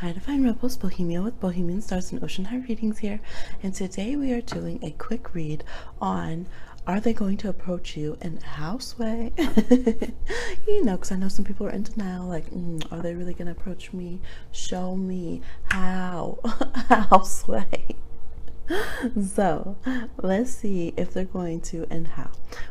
Hi Divine Rebels, Bohemia with Bohemian Stars and Ocean High Readings here, and today we are doing a quick read on are they going to approach you in a house way? You know, because I know some people are in denial, like, are they really going to approach me? Show me how. House way. So let's see if they're going to and how.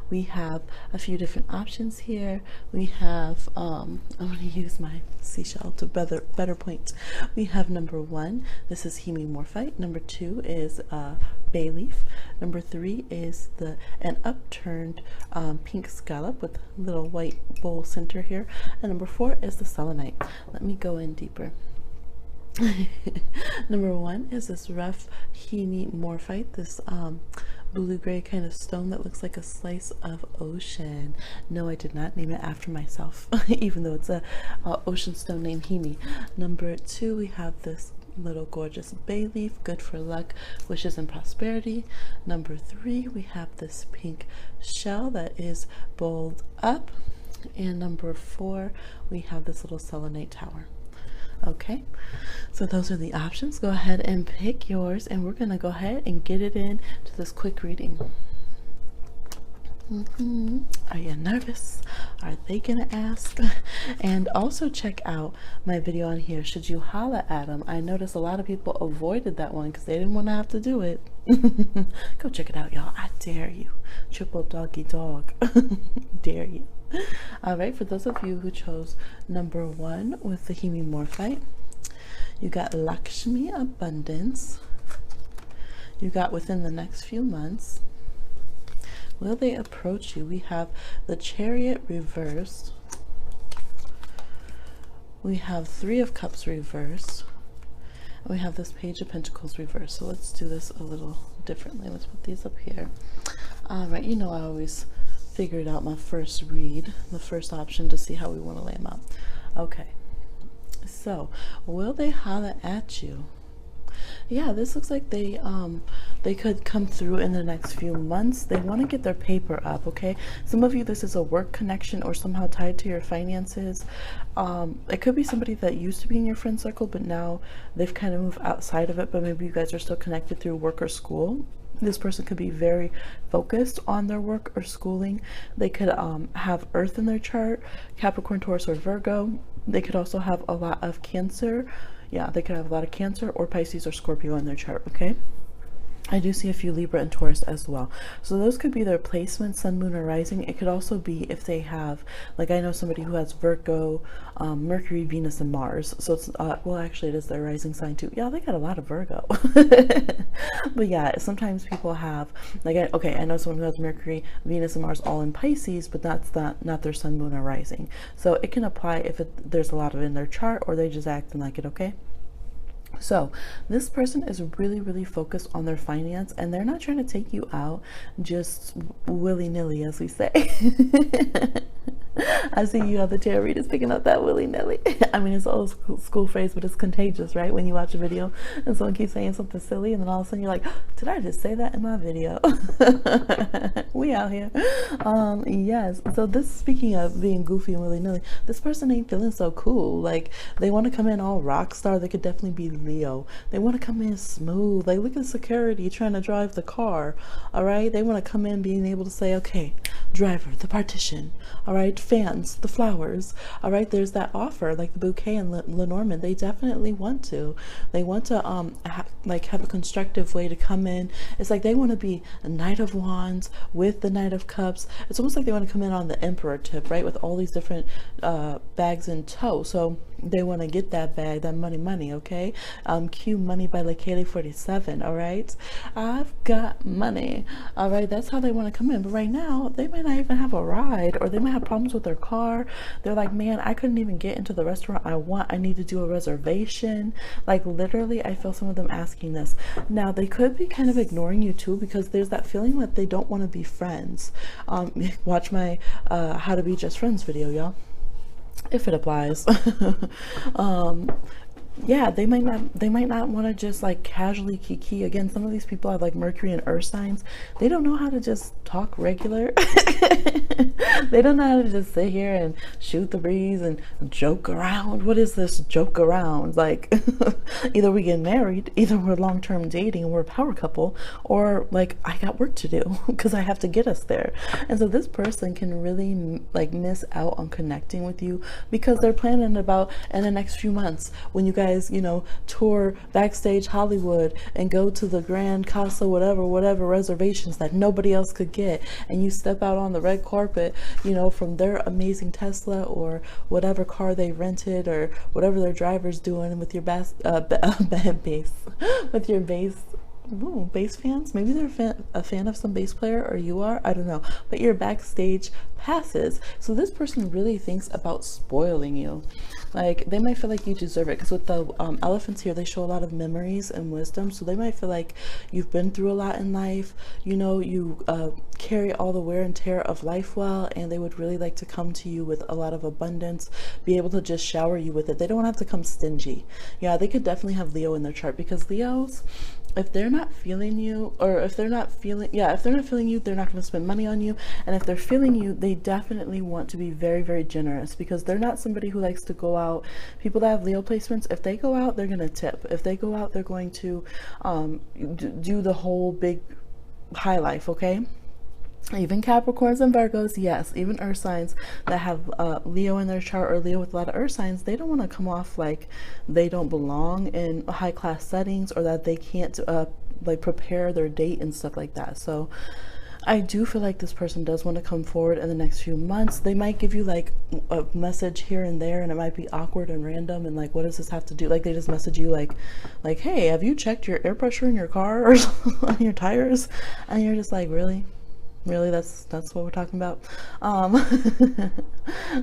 We have a few different options here. We have I'm going to use my seashell to better point. We have number 1, this is Hemimorphite. Number 2 is bay leaf. Number 3 is an upturned pink scallop with a little white bowl center here, and number 4 is the selenite. Let me go in deeper. Number 1 is this rough Hemimorphite, this blue-gray kind of stone that looks like a slice of ocean. No, I did not name it after myself, even though it's a ocean stone named Hemi. Number 2, we have this little gorgeous bay leaf, good for luck, wishes, and prosperity. Number 3, we have this pink shell that is bowled up. And number 4, we have this little selenite tower. Okay, so those are the options. Go ahead and pick yours, and we're gonna go ahead and get it in to this quick reading. Are you nervous? Are they gonna ask? And also check out my video on here, should you holla at them? I noticed a lot of people avoided that one because they didn't want to have to do it. Go check it out, y'all. I dare you. Triple doggy dog. Dare you. All right, for those of you who chose number 1 with the Hemimorphite, you got Lakshmi, abundance. You got within the next few months. Will they approach you? We have the Chariot reversed. We have 3 of Cups reversed. And we have this Page of Pentacles reversed. So let's do this a little differently. Let's put these up here. All right, you know I always figured out my first read, the first option, to see how we want to lay them out. Okay, so will they holler at you? Yeah, this looks like they could come through in the next few months. They want to get their paper up. Okay, some of you, this is a work connection or somehow tied to your finances. It could be somebody that used to be in your friend circle, but now they've kind of moved outside of it, but maybe you guys are still connected through work or school. This person could be very focused on their work or schooling. They could have Earth in their chart, Capricorn, Taurus, or Virgo. They could also have a lot of Cancer. Yeah, they could have a lot of Cancer or Pisces or Scorpio in their chart, okay? I do see a few Libra and Taurus as well. So those could be their placements, Sun, Moon, or Rising. It could also be if they have, like I know somebody who has Virgo, Mercury, Venus, and Mars. So it's, well, actually it is their rising sign too. Yeah, they got a lot of Virgo. But yeah, sometimes people have, like, okay, I know someone who has Mercury, Venus, and Mars all in Pisces, but that's not their Sun, Moon, or Rising. So it can apply if there's a lot of it in their chart, or they just acting like it, okay? So this person is really focused on their finance, and they're not trying to take you out just willy-nilly, as we say. I see you other tarot readers picking up that willy-nilly. I mean, it's an old school phrase, but it's contagious, right? When you watch a video and someone keeps saying something silly, and then all of a sudden you're like, did I just say that in my video? We out here. Yes, so this, speaking of being goofy and willy-nilly, this person ain't feeling so cool. Like, they want to come in all rock star. They could definitely be Leo. They want to come in smooth. Like, look at security trying to drive the car. All right, they want to come in being able to say, okay, driver, the partition. All right, fans, the flowers. All right, there's that offer, like the bouquet and Lenormand. They definitely want to. They want to have a constructive way to come in. It's like they want to be a Knight of Wands with the Knight of Cups. It's almost like they want to come in on the Emperor tip, right, with all these different bags in tow. So they want to get that bag, that money, okay? Cue Money by Lakele 47, all right? I've got money, all right? That's how they want to come in. But right now, they might not even have a ride, or they might have problems with their car. They're like, man, I couldn't even get into the restaurant I want. I need to do a reservation. Like, literally, I feel some of them asking this. Now, they could be kind of ignoring you too, because there's that feeling that they don't want to be friends. Watch my How to Be Just Friends video, y'all, if it applies. yeah, they might not want to just like casually kiki. Again, some of these people have like Mercury and Earth signs. They don't know how to just talk regular. They don't know how to just sit here and shoot the breeze and joke around. What is this joke around? Like, either we get married, either we're long-term dating and we're a power couple, or like I got work to do because I have to get us there. And so this person can really like miss out on connecting with you because they're planning about in the next few months when you guys, you know, tour backstage Hollywood and go to the Grand Casa, whatever reservations that nobody else could get, and you step out on the red carpet, you know, from their amazing Tesla or whatever car they rented or whatever their driver's doing with your bass, bass, with your bass. Ooh, bass fans. Maybe they're a fan of some bass player, or you are. I don't know. But your backstage passes. So this person really thinks about spoiling you. Like, they might feel like you deserve it. Because with the elephants here, they show a lot of memories and wisdom. So they might feel like you've been through a lot in life. You know, you carry all the wear and tear of life well. And they would really like to come to you with a lot of abundance. Be able to just shower you with it. They don't want to have to come stingy. Yeah, they could definitely have Leo in their chart. Because Leos, if they're not feeling you, or if they're not feeling, yeah, if they're not feeling you, they're not going to spend money on you. And if they're feeling you, they definitely want to be very, very generous, because they're not somebody who likes to go out. People that have Leo placements, if they go out, they're going to tip. If they go out, they're going to do the whole big high life, okay? Even Capricorns and Virgos, yes, even earth signs that have Leo in their chart, or Leo with a lot of earth signs, they don't want to come off like they don't belong in high class settings, or that they can't like prepare their date and stuff like that. So I do feel like this person does want to come forward in the next few months. They might give you like a message here and there, and it might be awkward and random, and like, what does this have to do? Like, they just message you like, hey, have you checked your air pressure in your car or on your tires? And you're just like, really? That's what we're talking about.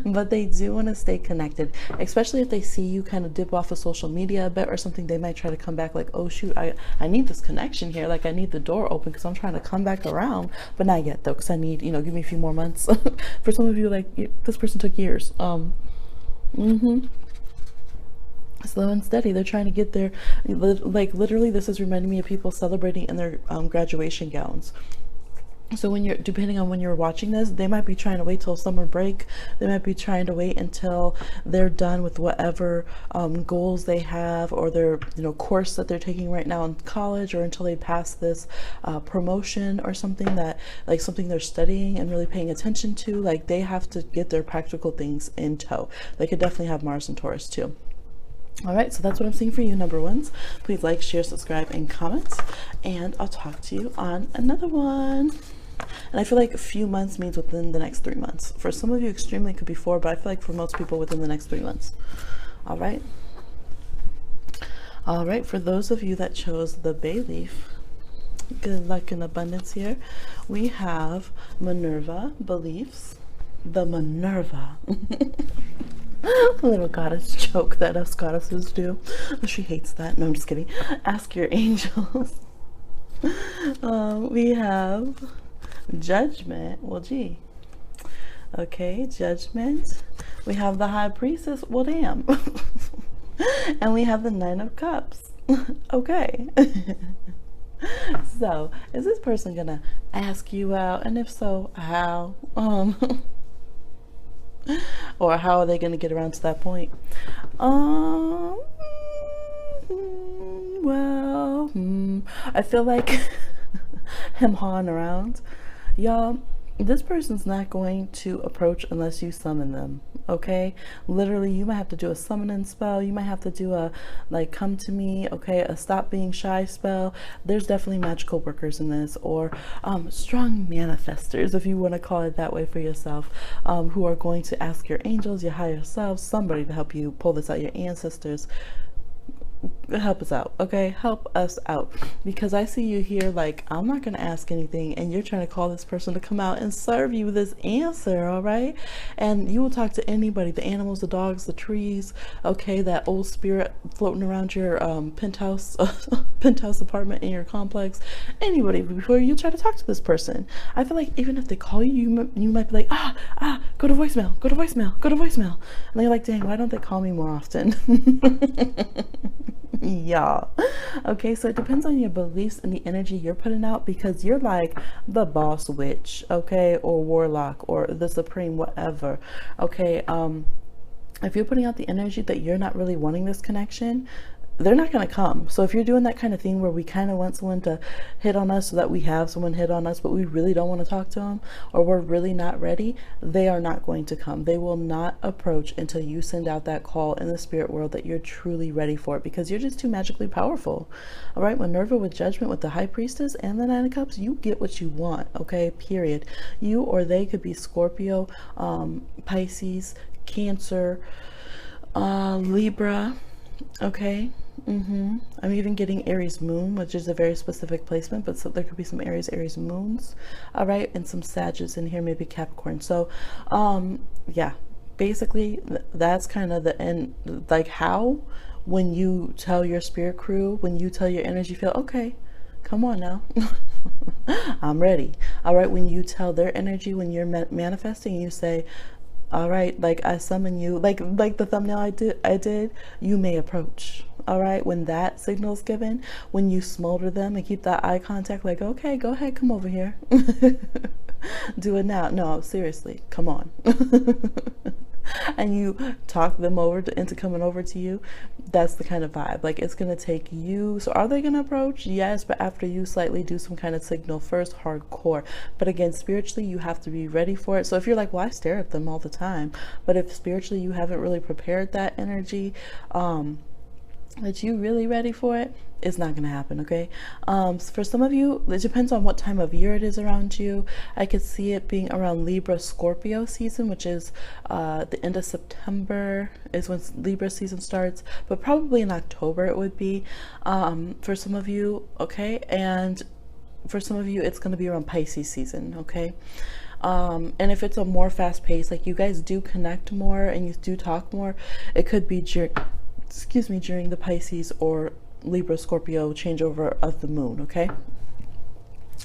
But they do want to stay connected, especially if they see you kind of dip off of social media a bit or something. They might try to come back like, oh shoot, I need this connection here, like I need the door open because I'm trying to come back around, but not yet though, because I need, you know, give me a few more months. For some of you, like, this person took years. Slow and steady, they're trying to get there. Like, literally, this is reminding me of people celebrating in their graduation gowns. So when you're, depending on when you're watching this, they might be trying to wait till summer break. They might be trying to wait until they're done with whatever goals they have, or their, you know, course that they're taking right now in college, or until they pass this promotion or something, that like something they're studying and really paying attention to. Like, they have to get their practical things in tow. They could definitely have Mars and Taurus too. All right, so that's what I'm seeing for you, number ones. Please like, share, subscribe, and comment, and I'll talk to you on another one. And I feel like a few months means within the next 3 months. For some of you, extremely could be 4, but I feel like for most people, within the next 3 months. All right. All right, for those of you that chose the bay leaf, good luck and abundance here. We have Minerva beliefs. The Minerva. A little goddess joke that us goddesses do. She hates that. No, I'm just kidding. Ask your angels. We have Judgment. Well, gee. Okay, Judgment. We have the High Priestess. Well, damn. And we have the Nine of Cups. Okay. So, is this person gonna ask you out? And if so, how? Or how are they gonna get around to that point? Well, I feel like him hawing around. Y'all, this person's not going to approach unless you summon them, okay? Literally, you might have to do a summoning spell. You might have to do a, like, come to me, okay? A stop being shy spell. There's definitely magical workers in this, or strong manifestors, if you want to call it that way for yourself, who are going to ask your angels, your higher selves, somebody to help you pull this out, your ancestors. Help us out, okay? Help us out, because I see you here like, I'm not gonna ask anything, and you're trying to call this person to come out and serve you this answer. All right, and you will talk to anybody, the animals, the dogs, the trees, okay, that old spirit floating around your penthouse penthouse apartment in your complex, anybody, before you try to talk to this person. I feel like even if they call you, you might be like, go to voicemail, go to voicemail, go to voicemail, and they're like, dang, why don't they call me more often? Yeah. Okay, so it depends on your beliefs and the energy you're putting out, because you're like the boss witch, okay, or warlock, or the supreme whatever. Okay, if you're putting out the energy that you're not really wanting this connection, they're not going to come. So if you're doing that kind of thing where we kind of want someone to hit on us so that we have someone hit on us, but we really don't want to talk to them, or we're really not ready, they are not going to come. They will not approach until you send out that call in the spirit world that you're truly ready for it, because you're just too magically powerful. All right, Minerva with Judgment, with the High Priestess and the Nine of Cups, you get what you want, okay, period. You or they could be Scorpio, Pisces, Cancer, Libra, okay. I'm even getting Aries moon, which is a very specific placement, but so there could be some Aries moons, all right, and some Sages in here, maybe Capricorn. So yeah, basically that's kind of the end. Like, how, when you tell your spirit crew, when you tell your energy field, okay, come on now, I'm ready. All right, when you tell their energy, when you're manifesting, you say, all right, like, I summon you, like the thumbnail I did, you may approach. All right, when that signal is given, when you smolder them and keep that eye contact, like, okay, go ahead, come over here. Do it now. No, seriously, come on. And you talk them over into coming over to you. That's the kind of vibe. Like, it's going to take you. So are they going to approach? Yes, but after you slightly do some kind of signal first, hardcore. But again, spiritually, you have to be ready for it. So if you're like, well, I stare at them all the time, but if spiritually you haven't really prepared that energy, that you really ready for it, it's not gonna happen. Okay, for some of you, it depends on what time of year it is around you. I could see it being around Libra Scorpio season, which is the end of September is when Libra season starts, but probably in October it would be for some of you. Okay, and for some of you it's going to be around Pisces season. Okay, and if it's a more fast pace, like you guys do connect more and you do talk more, it could be during the Pisces or Libra Scorpio changeover of the moon. Okay,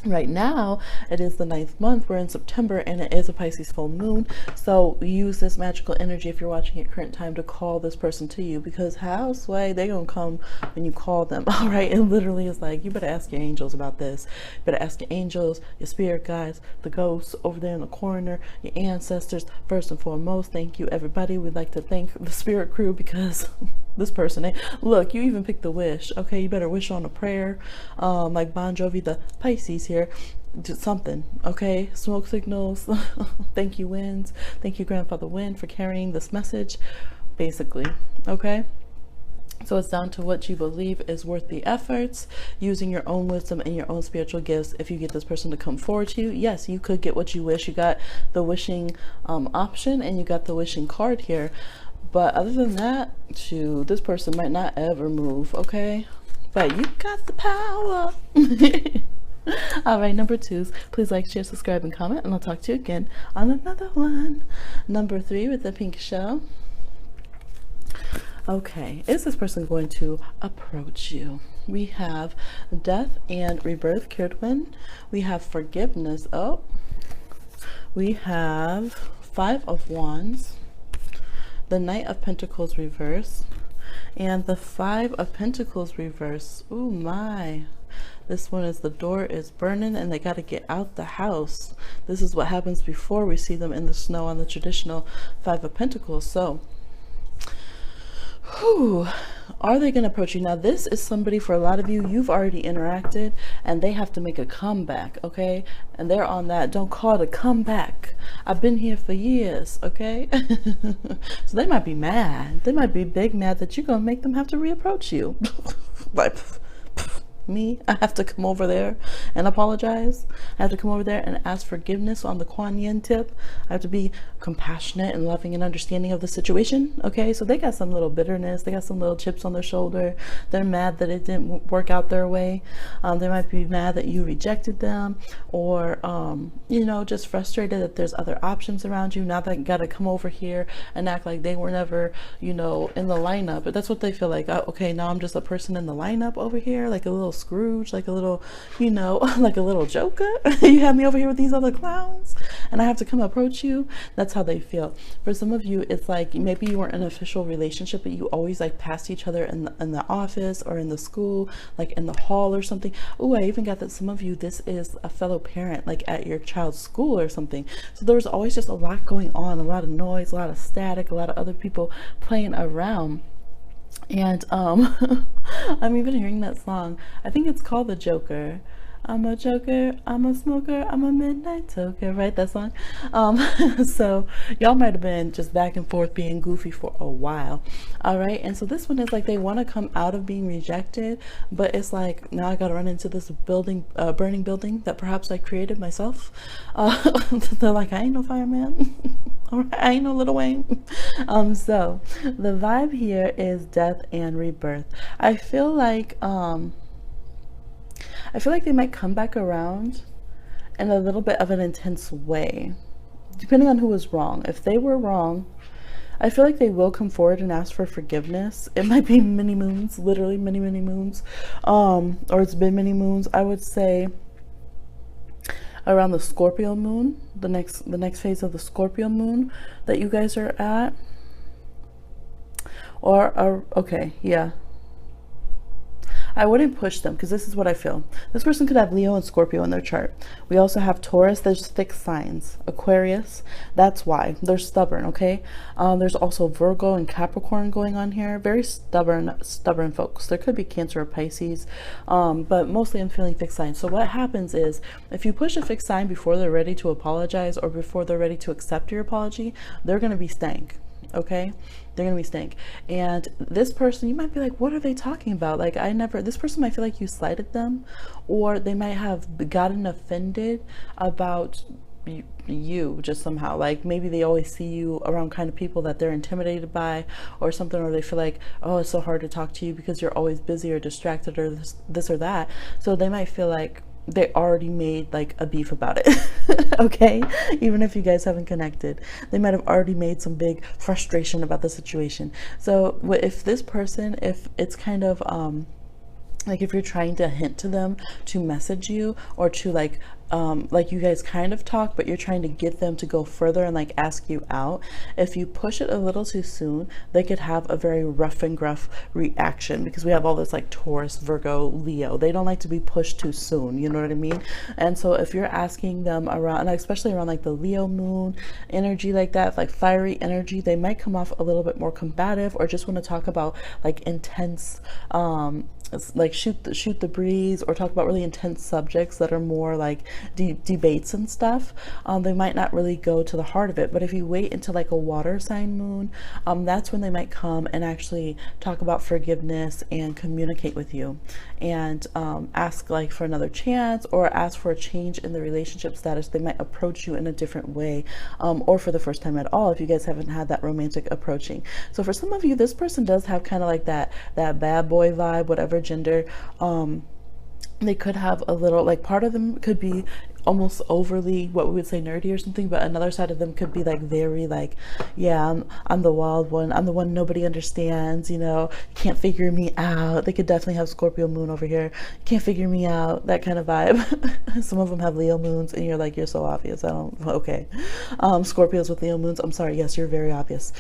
right now it is the 9th month, we're in September, and it is a Pisces full moon. So use this magical energy if you're watching at current time to call this person to you, because how sway they gonna come when you call them. All right, it literally is like, you better ask your angels about this. You better ask your angels, your spirit guides, the ghosts over there in the corner, your ancestors. First and foremost, thank you everybody. We'd like to thank the spirit crew, because this person, look, you even picked the wish. Okay, you better wish on a prayer, like Bon Jovi, the Pisces here, do something. Okay, smoke signals. Thank you, winds. Thank you, Grandfather Wind, for carrying this message, basically. Okay, so it's down to what you believe is worth the efforts, using your own wisdom and your own spiritual gifts. If you get this person to come forward to you, yes, you could get what you wish. You got the wishing option, and you got the wishing card here. But other than that, shoot, this person might not ever move. Okay, but you got the power. All right, number 2s, please like, share, subscribe, and comment, and I'll talk to you again on another one. Number 3 with the pink shell. Okay, is this person going to approach you? We have death and rebirth, Kirdwin. We have forgiveness. Oh, we have 5 of Wands, the Knight of Pentacles reverse, and the 5 of Pentacles reverse. Oh my, this one is the door is burning and they got to get out the house. This is what happens before we see them in the snow on the traditional 5 of Pentacles. So whew, are they going to approach you? Now this is somebody, for a lot of you, you've already interacted and they have to make a comeback. Okay, and they're on that don't call it a comeback, I've been here for years. Okay. So they might be mad, they might be big mad that you're gonna make them have to reapproach you. Like, me, I have to come over there and apologize. I have to come over there and ask forgiveness on the Kuan Yin tip. I have to be compassionate and loving and understanding of the situation. Okay, so they got some little bitterness, they got some little chips on their shoulder. They're mad that it didn't work out their way. They might be mad that you rejected them, or you know, just frustrated that there's other options around you. Now they gotta come over here and act like they were never, you know, in the lineup. But that's what they feel like. Okay, now I'm just a person in the lineup over here, like a little Scrooge, like a little, you know, like a little Joker. You have me over here with these other clowns and I have to come approach you. That's that's how they feel. For some of you, it's like maybe you weren't in an official relationship, but you always like passed each other in the office or in the school, like in the hall or something. Oh, I even got that some of you, this is a fellow parent, like at your child's school or something. So there was always just a lot going on, a lot of noise, a lot of static, a lot of other people playing around. And I'm even hearing that song. I think it's called The Joker. I'm a joker, I'm a smoker, I'm a midnight toker, right? That song. So y'all might have been just back and forth being goofy for a while. All right. And so this one is like they want to come out of being rejected, but it's like now I got to run into this building, burning building that perhaps I created myself. They're like, I ain't no fireman. All right, I ain't no Lil Wayne. So the vibe here is death and rebirth. I feel like they might come back around in a little bit of an intense way, depending on who was wrong. If they were wrong, I feel like they will come forward and ask for forgiveness. It might be many moons, literally many moons, or it's been many moons. I would say around the Scorpio moon, the next phase of the Scorpio moon that you guys are at, or okay, yeah. I wouldn't push them because this is what I feel. This person could have Leo and Scorpio in their chart. We also have Taurus. There's fixed signs. Aquarius. That's why. They're stubborn, okay? There's also Virgo and Capricorn going on here. Very stubborn folks. There could be Cancer or Pisces, but mostly I'm feeling fixed signs. So what happens is if you push a fixed sign before they're ready to apologize or before they're ready to accept your apology, they're going to be stank. Okay, they're gonna be stank. And this person, you might be like, what are they talking about? Like, this person might feel like you slighted them, or they might have gotten offended about you just somehow. Like maybe they always see you around kind of people that they're intimidated by or something, or they feel like, oh, it's so hard to talk to you because you're always busy or distracted or this or that. So they might feel like they already made like a beef about it. Okay, even if you guys haven't connected, they might have already made some big frustration about the situation. So if this person, if it's kind of like if you're trying to hint to them to message you or to like you guys kind of talk, but you're trying to get them to go further and like ask you out, if you push it a little too soon, they could have a very rough and gruff reaction, because we have all this like Taurus, Virgo, Leo. They don't like to be pushed too soon, you know what I mean? And so if you're asking them around, and especially around like the Leo moon energy like that, like fiery energy, they might come off a little bit more combative or just want to talk about like intense like shoot the breeze, or talk about really intense subjects that are more like debates and stuff. They might not really go to the heart of it. But if you wait until like a water sign moon, that's when they might come and actually talk about forgiveness and communicate with you and ask like for another chance or ask for a change in the relationship status. They might approach you in a different way, or for the first time at all if you guys haven't had that romantic approaching. So for some of you, this person does have kind of like that bad boy vibe, whatever gender. They could have a little, like, part of them could be almost overly what we would say nerdy or something, but another side of them could be like very like, yeah, I'm the wild one, I'm the one nobody understands, you know, can't figure me out. They could definitely have Scorpio moon over here, can't figure me out, that kind of vibe. Some of them have Leo moons and you're like, you're so obvious. Okay. Scorpios with Leo moons, I'm sorry, yes, you're very obvious.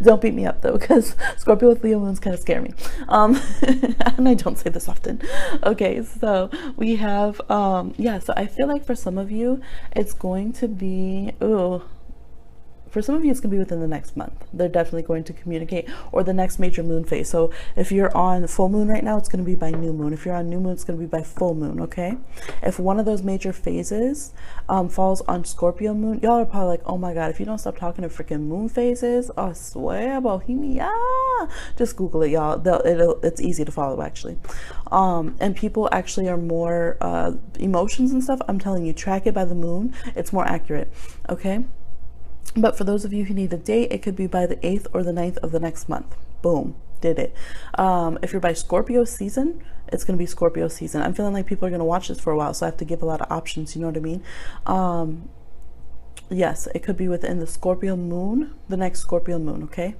Don't beat me up though, because Scorpio with Leo moons kind of scare me. And I don't say this often. Okay, so we have, yeah, so I feel like for some of you, it's going to be, for some of you, it's going to be within the next month. They're definitely going to communicate, or the next major moon phase. So if you're on full moon right now, it's going to be by new moon. If you're on new moon, it's going to be by full moon, okay? If one of those major phases falls on Scorpio moon, y'all are probably like, oh my God, if you don't stop talking to freaking moon phases, I swear, Bohemia. Just Google it, y'all. It's easy to follow, actually. And people actually are more emotions and stuff. I'm telling you, track it by the moon. It's more accurate, okay? But for those of you who need a date, it could be by the 8th or the 9th of the next month. Boom, did it. If you're by Scorpio season, it's going to be Scorpio season. I'm feeling like people are going to watch this for a while, so I have to give a lot of options, you know what I mean? Yes, it could be within the Scorpio moon, the next Scorpio moon, okay?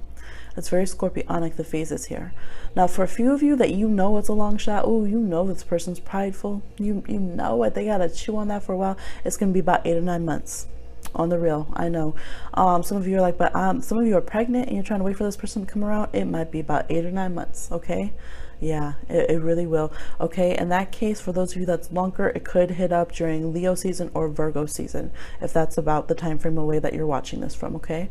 It's very scorpionic, the phases here. Now, for a few of you that you know it's a long shot, oh, you know this person's prideful. You know it. They got to chew on that for a while. It's going to be about 8 or 9 months. On the real, I know. Some of you are like, but some of you are pregnant and you're trying to wait for this person to come around. It might be about 8 or 9 months, okay? Yeah, it really will. Okay, in that case, for those of you that's longer, it could hit up during Leo season or Virgo season, if that's about the time frame away that you're watching this from, okay?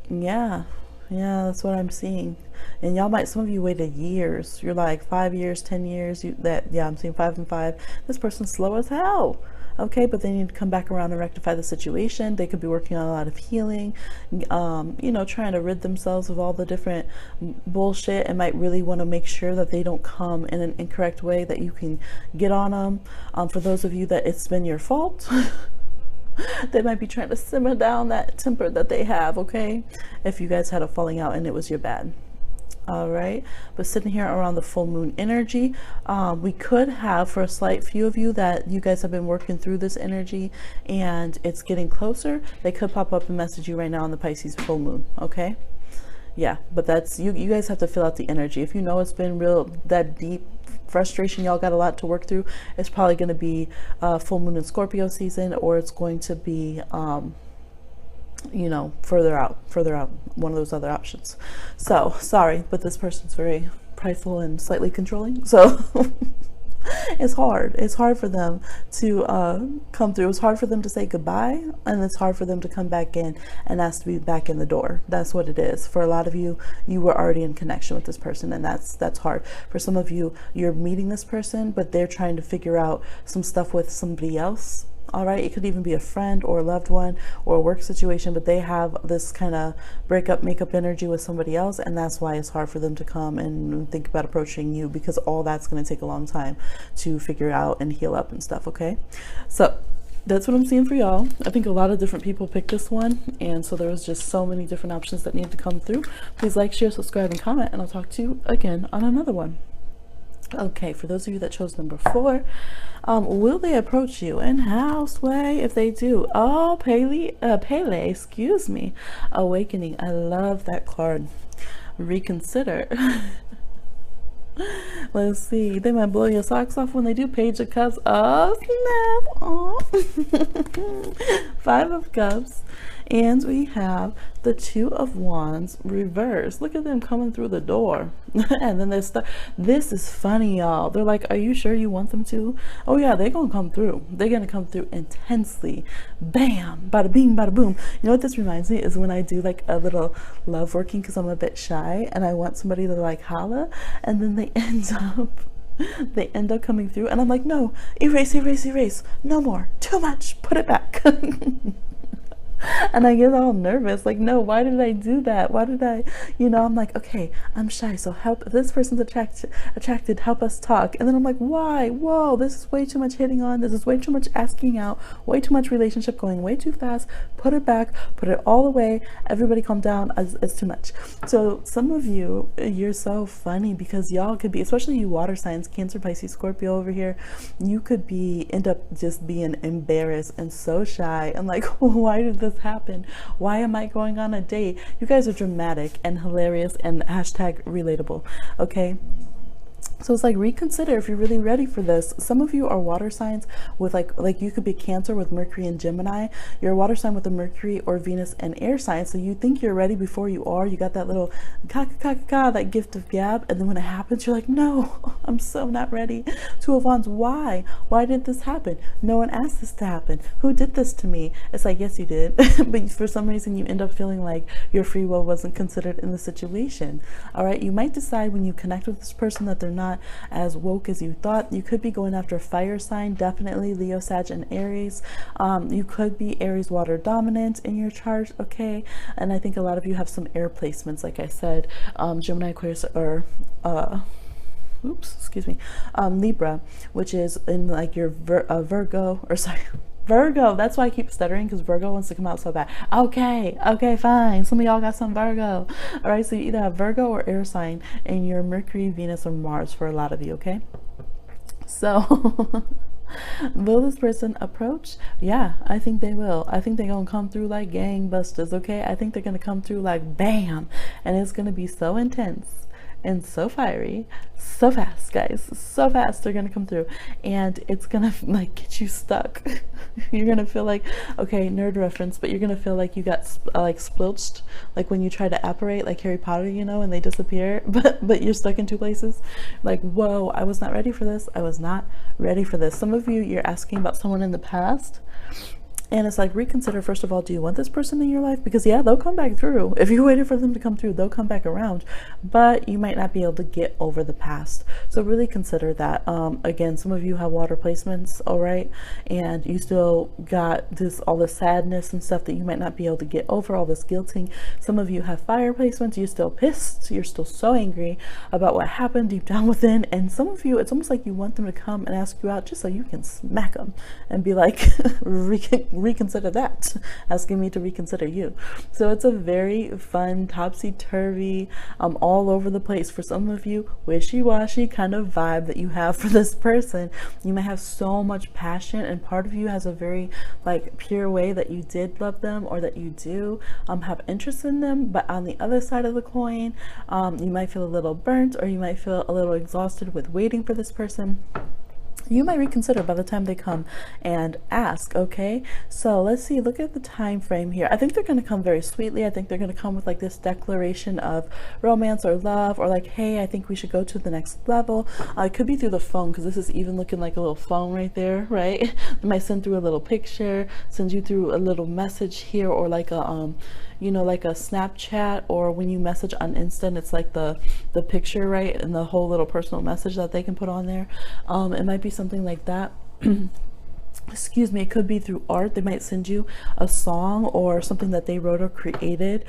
Yeah, that's what I'm seeing. And y'all might, some of you waited years. You're like 5 years, 10 years. Yeah, I'm seeing 5 and 5. This person's slow as hell. Okay, but they need to come back around and rectify the situation. They could be working on a lot of healing, you know, trying to rid themselves of all the different bullshit, and might really want to make sure that they don't come in an incorrect way, that you can get on them. For those of you that it's been your fault, they might be trying to simmer down that temper that they have, okay? If you guys had a falling out and it was your bad. All right, but sitting here around the full moon energy, we could have, for a slight few of you that you guys have been working through this energy and it's getting closer, they could pop up and message you right now on the Pisces full moon, okay? Yeah, but that's, you guys have to fill out the energy. If you know it's been real, that deep frustration, y'all got a lot to work through, it's probably going to be full moon in Scorpio season, or it's going to be you know, further out, one of those other options. So sorry, but this person's very prideful and slightly controlling, so it's hard for them to come through. It's hard for them to say goodbye, and it's hard for them to come back in and ask to be back in the door. That's what it is. For a lot of you, you were already in connection with this person, and that's hard. For some of you, you're meeting this person, but they're trying to figure out some stuff with somebody else. All right, it could even be a friend or a loved one or a work situation, but they have this kind of breakup, makeup energy with somebody else, and that's why it's hard for them to come and think about approaching you, because all that's going to take a long time to figure out and heal up and stuff, okay? So that's what I'm seeing for y'all. I think a lot of different people picked this one, and so there was just so many different options that need to come through. Please like, share, subscribe, and comment, and I'll talk to you again on another one. Okay, for those of you that chose number 4, will they approach you, and how, Sway? If they do, oh, Pele, excuse me, Awakening. I love that card. Reconsider. Let's see, they might blow your socks off when they do. Page of Cups. Oh, snap. Oh. 5 of Cups. And we have the 2 of Wands reversed. Look at them coming through the door. And then this is funny, y'all. They're like, are you sure you want them to? Oh yeah, they're gonna come through. They're gonna come through intensely. Bam, bada bing, bada boom. You know what this reminds me is when I do like a little love working, because I'm a bit shy and I want somebody to like holla, and then they end up coming through, and I'm like, no, erase, no more, too much, put it back. And I get all nervous, like, no, why did I do that? Why did I, you know, I'm like, okay, I'm shy, so help, if this person's attracted, help us talk. And then I'm like, why? Whoa, this is way too much hitting on, this is way too much asking out, way too much relationship going way too fast, put it back, put it all away, everybody calm down, it's too much. So some of you, you're so funny, because y'all could be, especially you water signs, Cancer, Pisces, Scorpio over here, you could end up just being embarrassed and so shy, and like, why did this happen? Why am I going on a date? You guys are dramatic and hilarious and hashtag relatable, okay? So it's like, reconsider if you're really ready for this. Some of you are water signs with like you could be Cancer with Mercury and Gemini. You're a water sign with a Mercury or Venus and air sign. So you think you're ready before you are. You got that little that gift of gab. And then when it happens, you're like, no, I'm so not ready. 2 of Wands, why? Why did this happen? No one asked this to happen. Who did this to me? It's like, yes, you did. But for some reason, you end up feeling like your free will wasn't considered in the situation. All right. You might decide when you connect with this person that they're not as woke as you thought. You could be going after a fire sign, definitely Leo, Sag, and Aries. You could be Aries water dominant in your chart, okay? And I think a lot of you have some air placements, like I said, Gemini, Aquarius, or Libra, which is in like your Virgo, or sorry, Virgo. That's why I keep stuttering, because Virgo wants to come out so bad. Okay, fine. Some of y'all got some Virgo. All right, so you either have Virgo or air sign in your Mercury, Venus, or Mars for a lot of you, okay? So Will this person approach? Yeah, I think they will. I think they're gonna come through like gangbusters, okay? I think they're gonna come through like bam, and it's gonna be so intense and so fiery, so fast, guys, so fast. They're gonna come through, and it's gonna like get you stuck. You're gonna feel like, okay, nerd reference, but you're gonna feel like you got like splilched, like when you try to apparate, like Harry Potter, you know, and they disappear, but you're stuck in two places. Like, whoa, I was not ready for this. I was not ready for this. Some of you, you're asking about someone in the past, and it's like, reconsider, first of all, do you want this person in your life? Because yeah, they'll come back through. If you waited for them to come through, they'll come back around, but you might not be able to get over the past. So really consider that. Again, some of you have water placements, all right, and you still got this, all the sadness and stuff that you might not be able to get over, all this guilting. Some of you have fire placements. You're still pissed. You're still so angry about what happened deep down within. And some of you, it's almost like you want them to come and ask you out just so you can smack them and be like, reconsider that, asking me to reconsider you. So it's a very fun, topsy-turvy, all over the place, for some of you, wishy-washy kind of vibe that you have for this person. You might have so much passion, and part of you has a very like pure way that you did love them, or that you do have interest in them. But on the other side of the coin, you might feel a little burnt, or you might feel a little exhausted with waiting for this person. You might reconsider by the time they come and ask. Okay, so let's see, look at the time frame here. I think they're going to come very sweetly. I think they're going to come with like this declaration of romance or love, or like, hey, I think we should go to the next level. It could be through the phone, because this is even looking like a little phone right there, right? They might send through a little picture, send you through a little message here, or like a you know, like a Snapchat, or when you message on Instant, it's like the picture, right, and the whole little personal message that they can put on there. It might be something like that. Excuse me, it could be through art. They might send you a song or something that they wrote or created.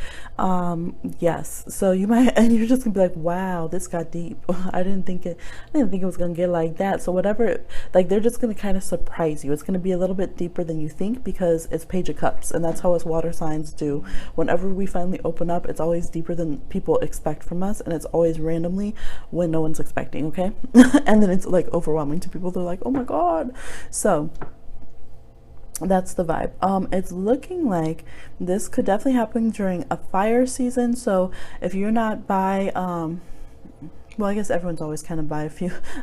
Yes, so you might, and you're just gonna be like, wow, this got deep. I didn't think it was gonna get like that. So whatever, like, they're just gonna kind of surprise you. It's gonna be a little bit deeper than you think, because it's Page of Cups, and that's how us water signs do. Whenever we finally open up, it's always deeper than people expect from us, and it's always randomly when no one's expecting, okay? And then it's like overwhelming to people. They're like, oh my god. So that's the vibe. It's looking like this could definitely happen during a fire season. So if you're not by well, I guess everyone's always kind of by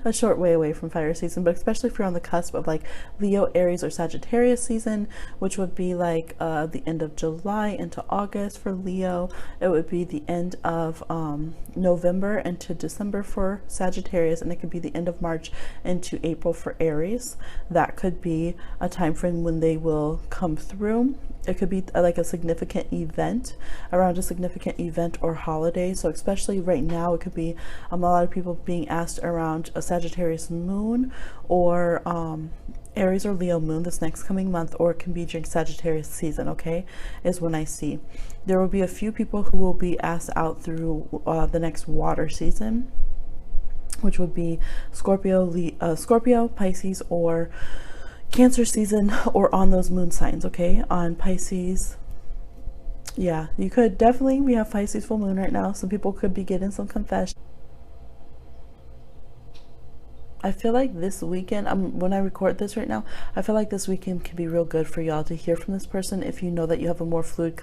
a short way away from fire season, but especially if you're on the cusp of like Leo, Aries, or Sagittarius season, which would be like the end of July into August for Leo. It would be the end of November into December for Sagittarius, and it could be the end of March into April for Aries. That could be a time frame when they will come through. It could be like a significant event, around a significant event or holiday. So especially right now, it could be a lot of people being asked around a Sagittarius moon, or Aries or Leo moon this next coming month, or it can be during Sagittarius season, okay, is when I see. There will be a few people who will be asked out through the next water season, which would be Scorpio, Pisces, or Cancer season, or on those moon signs, okay? On Pisces, yeah, you could definitely, we have Pisces full moon right now. Some people could be getting some confession. I feel like this weekend, when I record this right now, I feel like this weekend can be real good for y'all to hear from this person if you know that you have a more fluid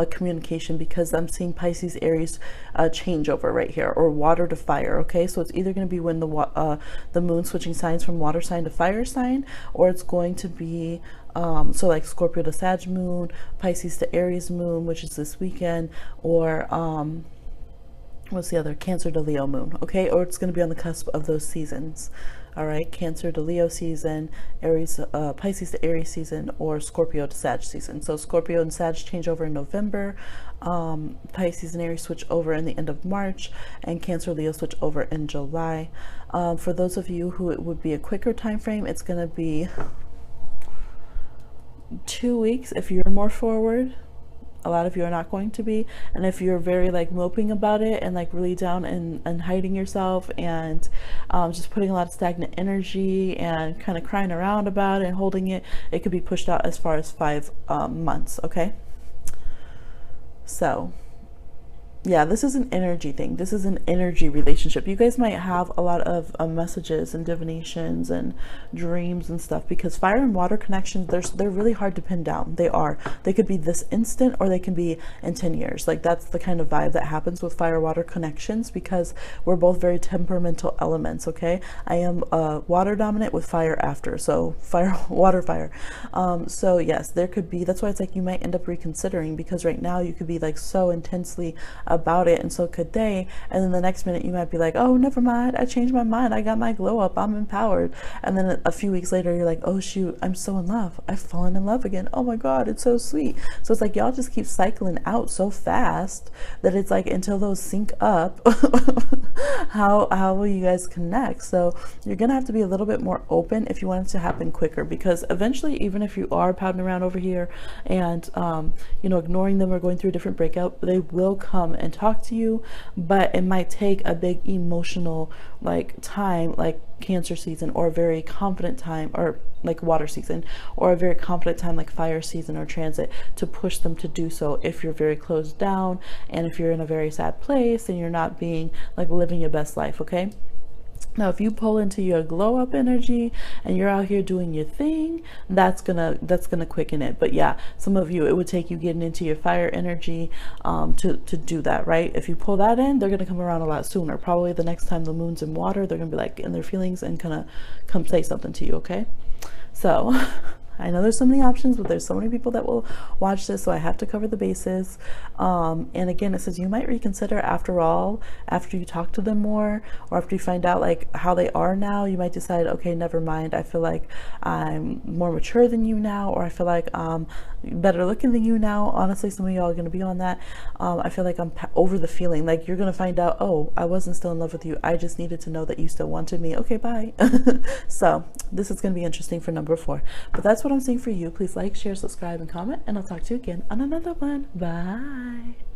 communication, because I'm seeing Pisces, Aries changeover right here, or water to fire, okay? So it's either going to be when the moon switching signs from water sign to fire sign, or it's going to be so like Scorpio to Sag moon, Pisces to Aries moon, which is this weekend, or what's the other, Cancer to Leo moon, okay? Or it's going to be on the cusp of those seasons. All right, Cancer to Leo season, Aries, Pisces to Aries season, or Scorpio to Sag season. So Scorpio and Sag change over in November, Pisces and Aries switch over in the end of March, and Cancer, Leo switch over in July. For those of you who it would be a quicker time frame, it's going to be 2 weeks if you're more forward. A lot of you are not going to be, and if you're very like moping about it and like really down and hiding yourself and just putting a lot of stagnant energy and kind of crying around about it and holding it, it could be pushed out as far as 5 months, okay? So Yeah, this is an energy thing. This is an energy relationship. You guys might have a lot of messages and divinations and dreams and stuff, because fire and water connections, they're really hard to pin down. They are. They could be this instant, or they can be in 10 years. Like, that's the kind of vibe that happens with fire water connections, because we're both very temperamental elements, okay? I am water dominant with fire after, so fire, water, fire. So yes, there could be, that's why it's like you might end up reconsidering, because right now you could be like so intensely about it, and so could they, and then the next minute you might be like, oh, never mind, I changed my mind, I got my glow up, I'm empowered. And then a few weeks later you're like, oh shoot, I'm so in love, I've fallen in love again, oh my god, it's so sweet. So it's like y'all just keep cycling out so fast that it's like, until those sync up, how will you guys connect? So you're gonna have to be a little bit more open if you want it to happen quicker, because eventually, even if you are pouting around over here and you know, ignoring them or going through a different breakout, they will come and talk to you, but it might take a big emotional like time, like Cancer season, or a very confident time, or like water season, or a very confident time like fire season or transit, to push them to do so if you're very closed down and if you're in a very sad place and you're not being like living your best life, okay? Now, if you pull into your glow up energy and you're out here doing your thing, that's gonna quicken it. But yeah, some of you, it would take you getting into your fire energy to do that, right? If you pull that in, they're gonna come around a lot sooner. Probably the next time the moon's in water, they're gonna be like in their feelings and gonna come say something to you, okay? So I know there's so many options, but there's so many people that will watch this, so I have to cover the bases. And again, it says you might reconsider after all, after you talk to them more, or after you find out like how they are now, you might decide, okay, never mind, I feel like I'm more mature than you now, or I feel like I'm better looking than you now. Honestly, some of y'all are going to be on that. I feel like I'm over the feeling, like you're going to find out, oh, I wasn't still in love with you, I just needed to know that you still wanted me. Okay, bye. So this is going to be interesting for number 4, but that's what I'm seeing for you. Please like, share, subscribe, and comment, and I'll talk to you again on another one. Bye.